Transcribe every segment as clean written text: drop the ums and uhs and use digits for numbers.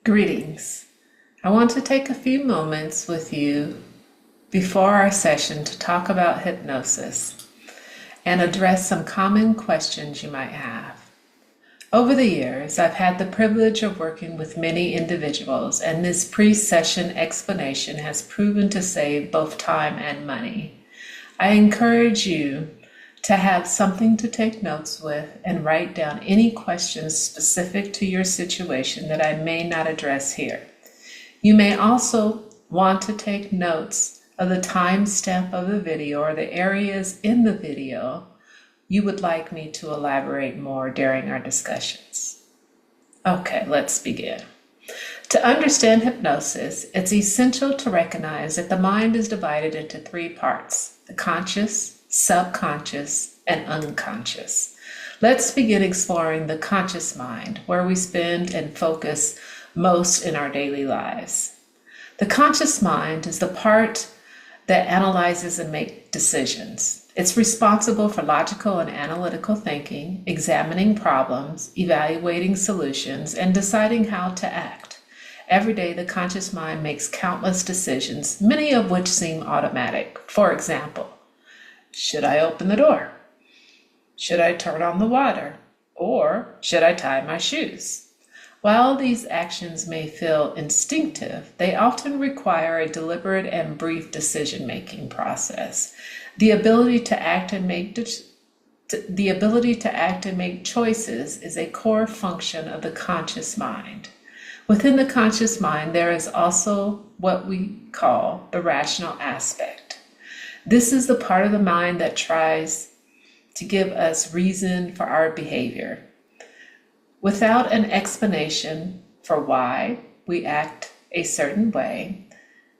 Greetings. I want to take a few moments with you before our session to talk about hypnosis and address some common questions you might have. Over the years, I've had the privilege of working with many individuals, and this pre-session explanation has proven to save both time and money. I encourage you to have something to take notes with and write down any questions specific to your situation that I may not address here. You may also want to take notes of the timestamp of the video or the areas in the video you would like me to elaborate more during our discussions. Okay, let's begin. To understand hypnosis, it's essential to recognize that the mind is divided into three parts: the conscious, subconscious, and unconscious. Let's begin exploring the conscious mind, where we spend and focus most in our daily lives. The conscious mind is the part that analyzes and makes decisions. It's responsible for logical and analytical thinking, examining problems, evaluating solutions, and deciding how to act. Every day, the conscious mind makes countless decisions, many of which seem automatic. For example, should I open the door? Should I turn on the water? Or should I tie my shoes? While these actions may feel instinctive, they often require a deliberate and brief decision-making process. The ability to act and make choices is a core function of the conscious mind. Within the conscious mind, there is also what we call the rational aspect. This is the part of the mind that tries to give us reason for our behavior. Without an explanation for why we act a certain way,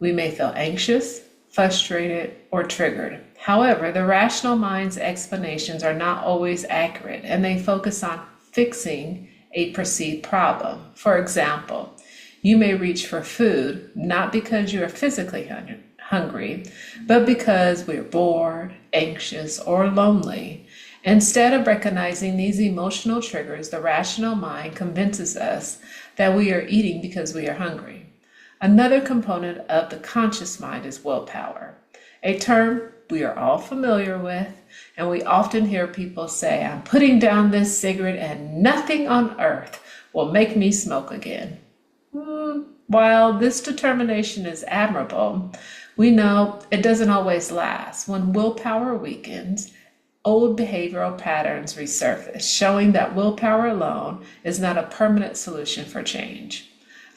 we may feel anxious, frustrated, or triggered. However, the rational mind's explanations are not always accurate, and they focus on fixing a perceived problem. For example, you may reach for food not because you are physically hungry, but because we're bored, anxious, or lonely. Instead of recognizing these emotional triggers, the rational mind convinces us that we are eating because we are hungry. Another component of the conscious mind is willpower, a term we are all familiar with, and we often hear people say, "I'm putting down this cigarette and nothing on earth will make me smoke again." While this determination is admirable, we know it doesn't always last. When willpower weakens, old behavioral patterns resurface, showing that willpower alone is not a permanent solution for change.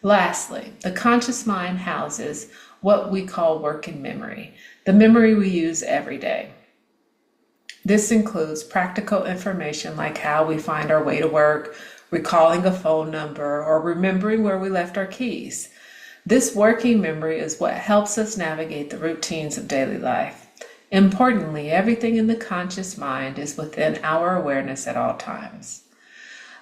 Lastly, the conscious mind houses what we call working memory, the memory we use every day. This includes practical information like how we find our way to work, recalling a phone number, or remembering where we left our keys. This working memory is what helps us navigate the routines of daily life. Importantly, everything in the conscious mind is within our awareness at all times.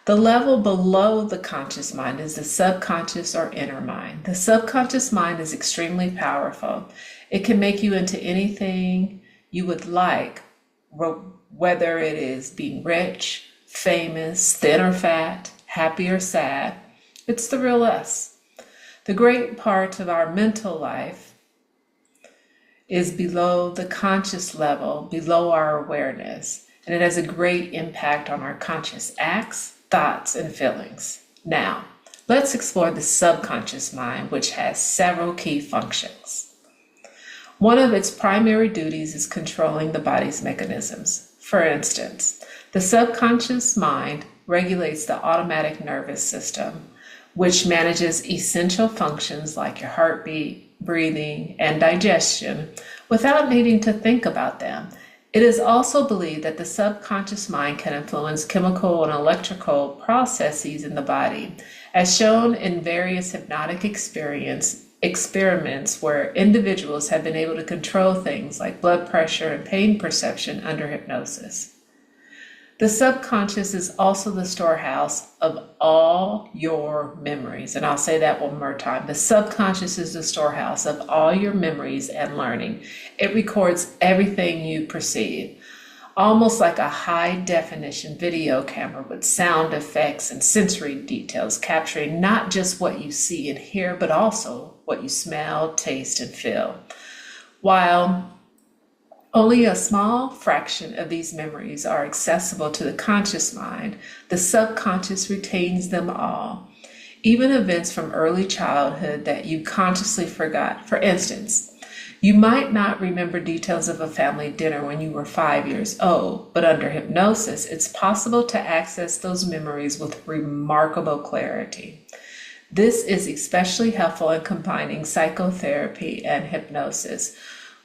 The level below the conscious mind is the subconscious or inner mind. The subconscious mind is extremely powerful. It can make you into anything you would like, whether it is being rich, famous, thin or fat, happy or sad. It's the real us. The great part of our mental life is below the conscious level, below our awareness, and it has a great impact on our conscious acts, thoughts, and feelings. Now, let's explore the subconscious mind, which has several key functions. One of its primary duties is controlling the body's mechanisms. For instance, the subconscious mind regulates the automatic nervous system, which manages essential functions like your heartbeat, breathing, and digestion without needing to think about them. It is also believed that the subconscious mind can influence chemical and electrical processes in the body, as shown in various hypnotic experiments where individuals have been able to control things like blood pressure and pain perception under hypnosis. The subconscious is also the storehouse of all your memories. And I'll say that one more time. The subconscious is the storehouse of all your memories and learning. It records everything you perceive. almost like a high-definition video camera with sound effects and sensory details, capturing not just what you see and hear, but also what you smell, taste, and feel. While only a small fraction of these memories are accessible to the conscious mind, the subconscious retains them all, even events from early childhood that you consciously forgot. For instance, you might not remember details of a family dinner when you were 5 years old, but under hypnosis, it's possible to access those memories with remarkable clarity. This is especially helpful in combining psychotherapy and hypnosis,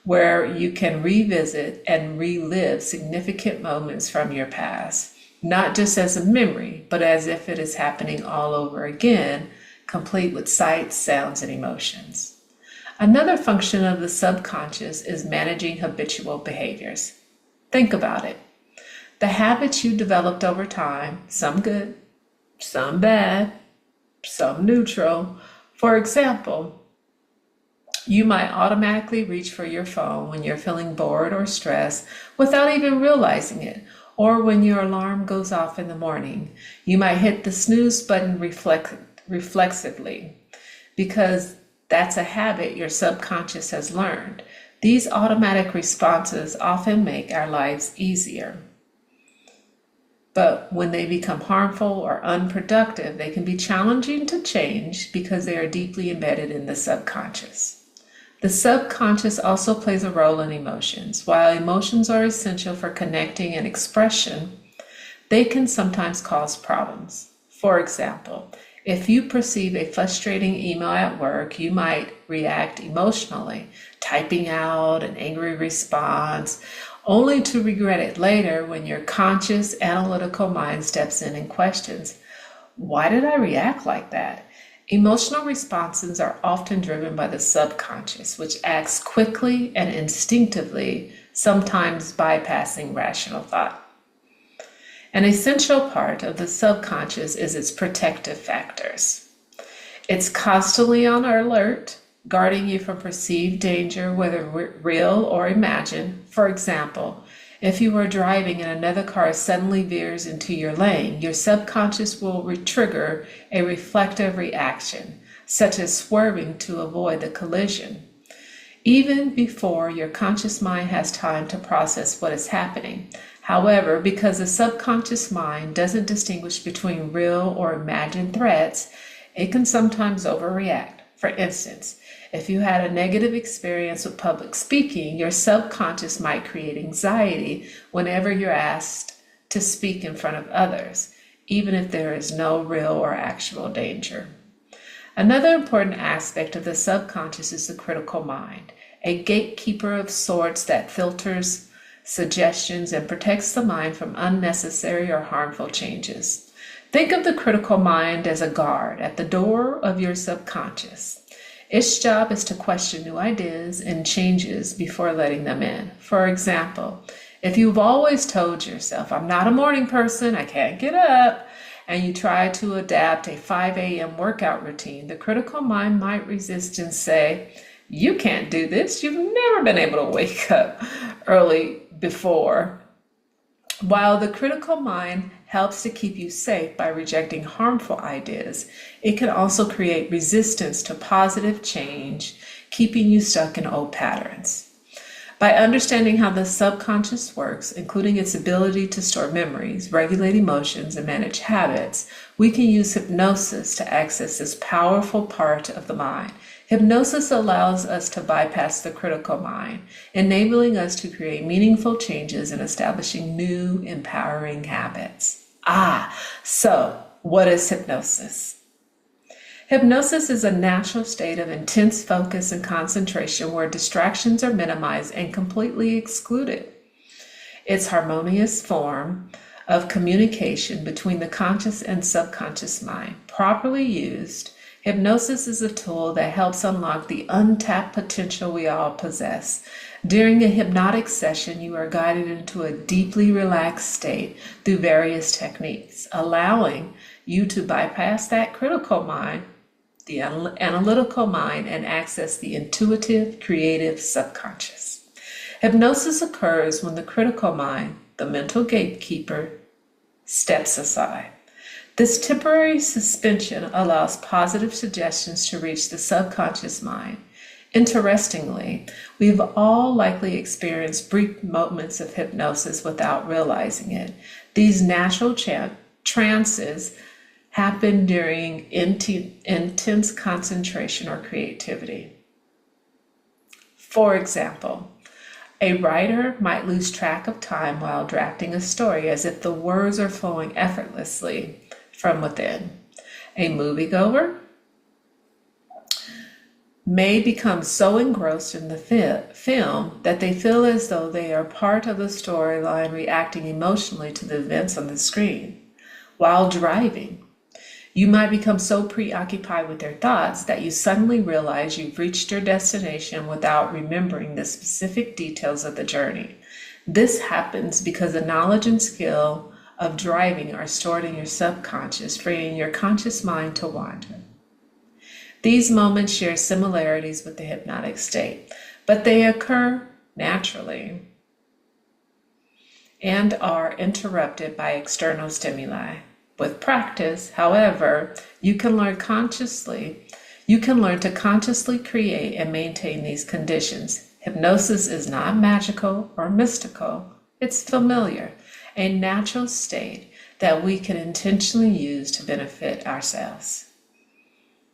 where you can revisit and relive significant moments from your past, not just as a memory, but as if it is happening all over again, complete with sights, sounds, and emotions. Another function of the subconscious is managing habitual behaviors. Think about it. The habits you developed over time, some good, some bad, some neutral. For example, you might automatically reach for your phone when you're feeling bored or stressed without even realizing it, or when your alarm goes off in the morning. You might hit the snooze button reflexively because that's a habit your subconscious has learned. These automatic responses often make our lives easier. But when they become harmful or unproductive, they can be challenging to change because they are deeply embedded in the subconscious. The subconscious also plays a role in emotions. While emotions are essential for connecting and expression, they can sometimes cause problems. For example, if you perceive a frustrating email at work, you might react emotionally, typing out an angry response, only to regret it later when your conscious, analytical mind steps in and questions, why did I react like that? Emotional responses are often driven by the subconscious, which acts quickly and instinctively, sometimes bypassing rational thought. An essential part of the subconscious is its protective factors. It's constantly on alert, guarding you from perceived danger, whether real or imagined. For example, if you are driving and another car suddenly veers into your lane, your subconscious will trigger a reflective reaction, such as swerving to avoid the collision, even before your conscious mind has time to process what is happening. However, because the subconscious mind doesn't distinguish between real or imagined threats, it can sometimes overreact. For instance, if you had a negative experience with public speaking, your subconscious might create anxiety whenever you're asked to speak in front of others, even if there is no real or actual danger. Another important aspect of the subconscious is the critical mind, a gatekeeper of sorts that filters suggestions and protects the mind from unnecessary or harmful changes. Think of the critical mind as a guard at the door of your subconscious. Its job is to question new ideas and changes before letting them in. For example, if you've always told yourself, I'm not a morning person, I can't get up, and you try to adapt a 5 a.m. workout routine, the critical mind might resist and say, you can't do this. You've never been able to wake up early before. While the critical mind helps to keep you safe by rejecting harmful ideas, it can also create resistance to positive change, keeping you stuck in old patterns. By understanding how the subconscious works, including its ability to store memories, regulate emotions, and manage habits, we can use hypnosis to access this powerful part of the mind. Hypnosis allows us to bypass the critical mind, enabling us to create meaningful changes and establishing new, empowering habits. So what is hypnosis? Hypnosis is a natural state of intense focus and concentration where distractions are minimized and completely excluded. It's a harmonious form of communication between the conscious and subconscious mind. Properly used, hypnosis is a tool that helps unlock the untapped potential we all possess. During a hypnotic session, you are guided into a deeply relaxed state through various techniques, allowing you to bypass that critical mind, the analytical mind, and access the intuitive, creative subconscious. Hypnosis occurs when the critical mind, the mental gatekeeper, steps aside. This temporary suspension allows positive suggestions to reach the subconscious mind. Interestingly, we've all likely experienced brief moments of hypnosis without realizing it. These natural trances happen during intense concentration or creativity. For example, a writer might lose track of time while drafting a story as if the words are flowing effortlessly from within. A moviegoer may become so engrossed in the film that they feel as though they are part of the storyline, reacting emotionally to the events on the screen. While driving, you might become so preoccupied with your thoughts that you suddenly realize you've reached your destination without remembering the specific details of the journey. This happens because the knowledge and skill of driving are stored in your subconscious, freeing your conscious mind to wander. These moments share similarities with the hypnotic state, but they occur naturally and are interrupted by external stimuli. With practice, however, you can learn to consciously create and maintain these conditions. Hypnosis is not magical or mystical. It's familiar, a natural state that we can intentionally use to benefit ourselves.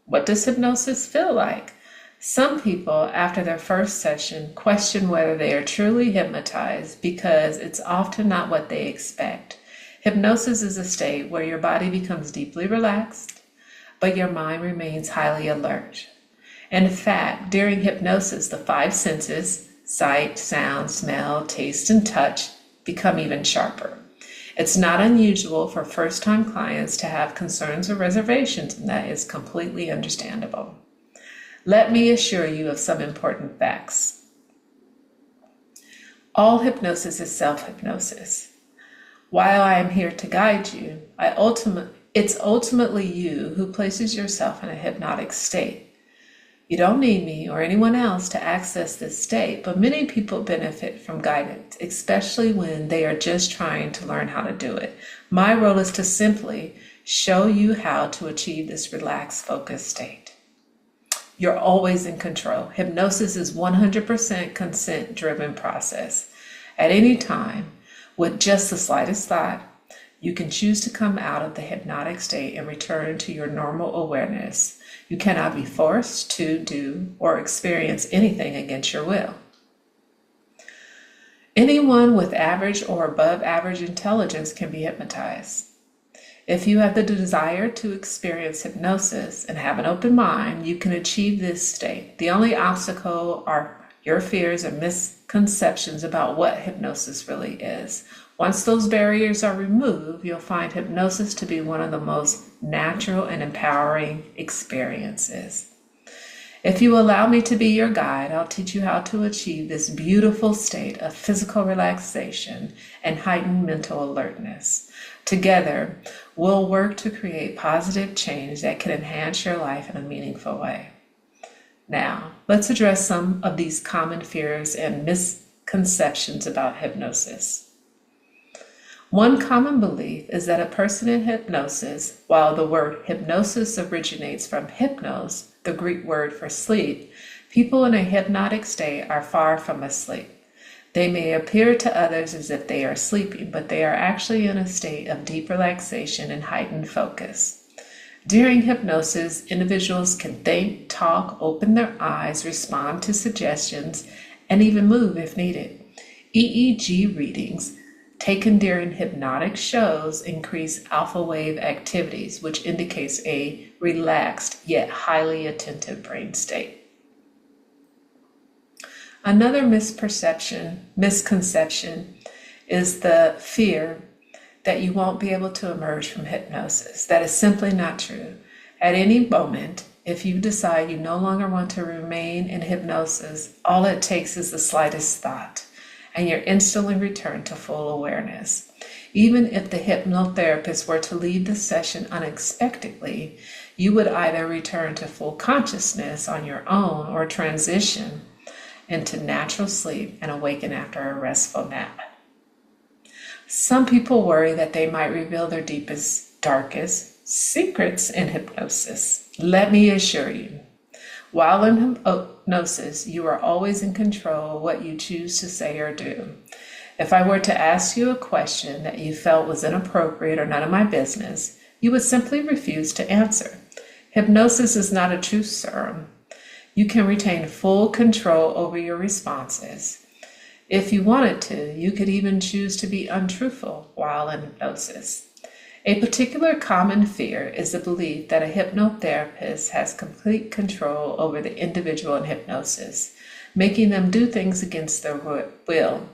What does hypnosis feel like? Some people, after their first session, question whether they are truly hypnotized because it's often not what they expect. Hypnosis is a state where your body becomes deeply relaxed, but your mind remains highly alert. In fact, during hypnosis, the five senses, sight, sound, smell, taste, and touch, become even sharper. It's not unusual for first-time clients to have concerns or reservations, and that is completely understandable. Let me assure you of some important facts. All hypnosis is self-hypnosis. While I am here to guide you, it's ultimately you who places yourself in a hypnotic state. You don't need me or anyone else to access this state, but many people benefit from guidance, especially when they are just trying to learn how to do it. My role is to simply show you how to achieve this relaxed, focused state. You're always in control. Hypnosis is 100% consent-driven process. At any time, with just the slightest thought, you can choose to come out of the hypnotic state and return to your normal awareness. You cannot be forced to do or experience anything against your will. Anyone with average or above average intelligence can be hypnotized. If you have the desire to experience hypnosis and have an open mind, you can achieve this state. The only obstacle are your fears and misconceptions about what hypnosis really is. Once those barriers are removed, you'll find hypnosis to be one of the most natural and empowering experiences. If you allow me to be your guide, I'll teach you how to achieve this beautiful state of physical relaxation and heightened mental alertness. Together, we'll work to create positive change that can enhance your life in a meaningful way. Now, let's address some of these common fears and misconceptions about hypnosis. One common belief is that a person in hypnosis, while the word hypnosis originates from hypnos, the Greek word for sleep, people in a hypnotic state are far from asleep. They may appear to others as if they are sleeping, but they are actually in a state of deep relaxation and heightened focus. During hypnosis, individuals can think, talk, open their eyes, respond to suggestions, and even move if needed. EEG readings taken during hypnotic shows increase alpha wave activities, which indicates a relaxed yet highly attentive brain state. Another misconception is the fear that you won't be able to emerge from hypnosis. That is simply not true. At any moment, if you decide you no longer want to remain in hypnosis, all it takes is the slightest thought, and you're instantly returned to full awareness. Even if the hypnotherapist were to leave the session unexpectedly, you would either return to full consciousness on your own or transition into natural sleep and awaken after a restful nap. Some people worry that they might reveal their deepest, darkest secrets in hypnosis. Let me assure you, while in hypnosis, you are always in control of what you choose to say or do. If I were to ask you a question that you felt was inappropriate or none of my business, you would simply refuse to answer. Hypnosis is not a truth serum. You can retain full control over your responses. If you wanted to, you could even choose to be untruthful while in hypnosis. A particular common fear is the belief that a hypnotherapist has complete control over the individual in hypnosis, making them do things against their will.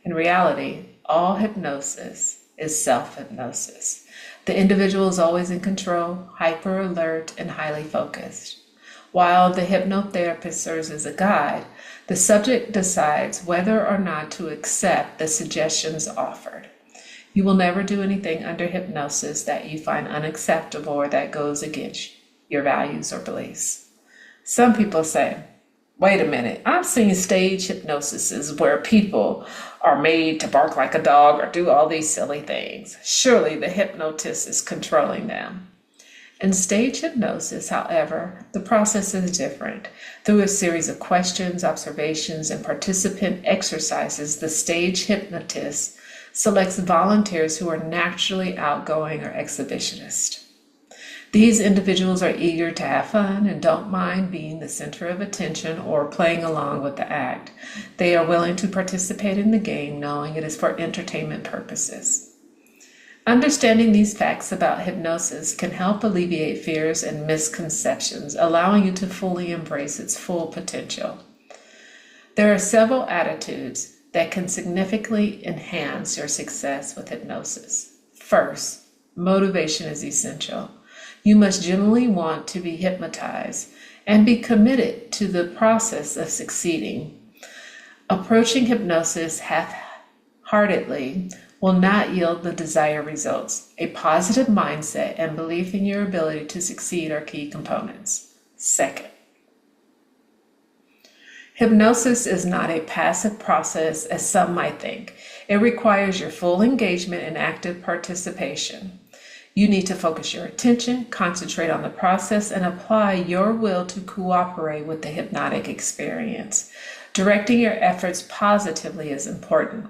In reality, all hypnosis is self-hypnosis. The individual is always in control, hyper alert, and highly focused. While the hypnotherapist serves as a guide, the subject decides whether or not to accept the suggestions offered. You will never do anything under hypnosis that you find unacceptable or that goes against your values or beliefs. Some people say, wait a minute, I've seen stage hypnosises where people are made to bark like a dog or do all these silly things. Surely the hypnotist is controlling them. In stage hypnosis, however, the process is different. Through a series of questions, observations, and participant exercises, the stage hypnotist selects volunteers who are naturally outgoing or exhibitionist. These individuals are eager to have fun and don't mind being the center of attention or playing along with the act. They are willing to participate in the game, knowing it is for entertainment purposes. Understanding these facts about hypnosis can help alleviate fears and misconceptions, allowing you to fully embrace its full potential. There are several attitudes that can significantly enhance your success with hypnosis. First, motivation is essential. You must genuinely want to be hypnotized and be committed to the process of succeeding. Approaching hypnosis half-heartedly will not yield the desired results. A positive mindset and belief in your ability to succeed are key components. Second, hypnosis is not a passive process as some might think. It requires your full engagement and active participation. You need to focus your attention, concentrate on the process, and apply your will to cooperate with the hypnotic experience. Directing your efforts positively is important,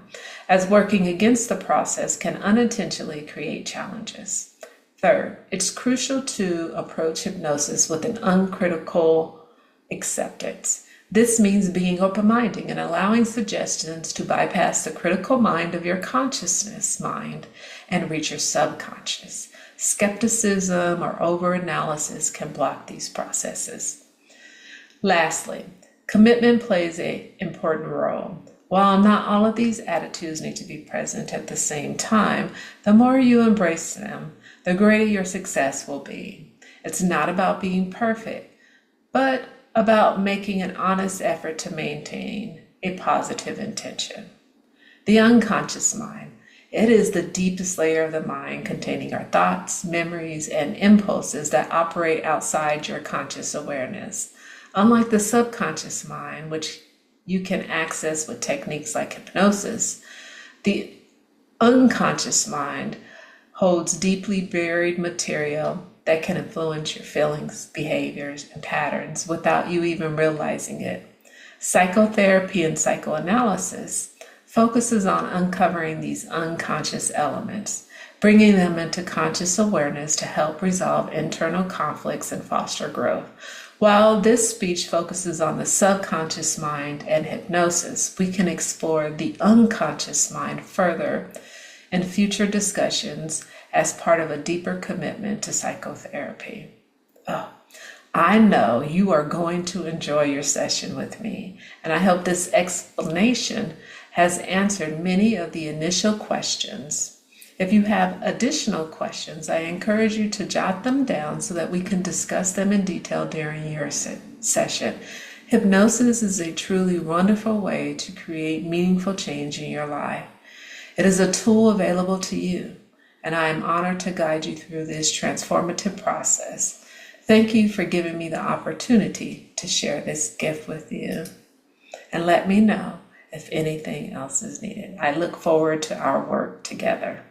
as working against the process can unintentionally create challenges. Third, it's crucial to approach hypnosis with an uncritical acceptance. This means being open-minded and allowing suggestions to bypass the critical mind of your consciousness mind and reach your subconscious. Skepticism or over-analysis can block these processes. Lastly, commitment plays an important role. While not all of these attitudes need to be present at the same time, the more you embrace them, the greater your success will be. It's not about being perfect, but about making an honest effort to maintain a positive intention. The unconscious mind. It is the deepest layer of the mind containing our thoughts, memories, and impulses that operate outside your conscious awareness. Unlike the subconscious mind, which you can access with techniques like hypnosis, the unconscious mind holds deeply buried material that can influence your feelings, behaviors, and patterns without you even realizing it. Psychotherapy and psychoanalysis focuses on uncovering these unconscious elements, bringing them into conscious awareness to help resolve internal conflicts and foster growth. While this speech focuses on the subconscious mind and hypnosis, we can explore the unconscious mind further in future discussions as part of a deeper commitment to psychotherapy. I know you are going to enjoy your session with me, and I hope this explanation has answered many of the initial questions. If you have additional questions, I encourage you to jot them down so that we can discuss them in detail during your session. Hypnosis is a truly wonderful way to create meaningful change in your life. It is a tool available to you, and I am honored to guide you through this transformative process. Thank you for giving me the opportunity to share this gift with you. And let me know if anything else is needed. I look forward to our work together.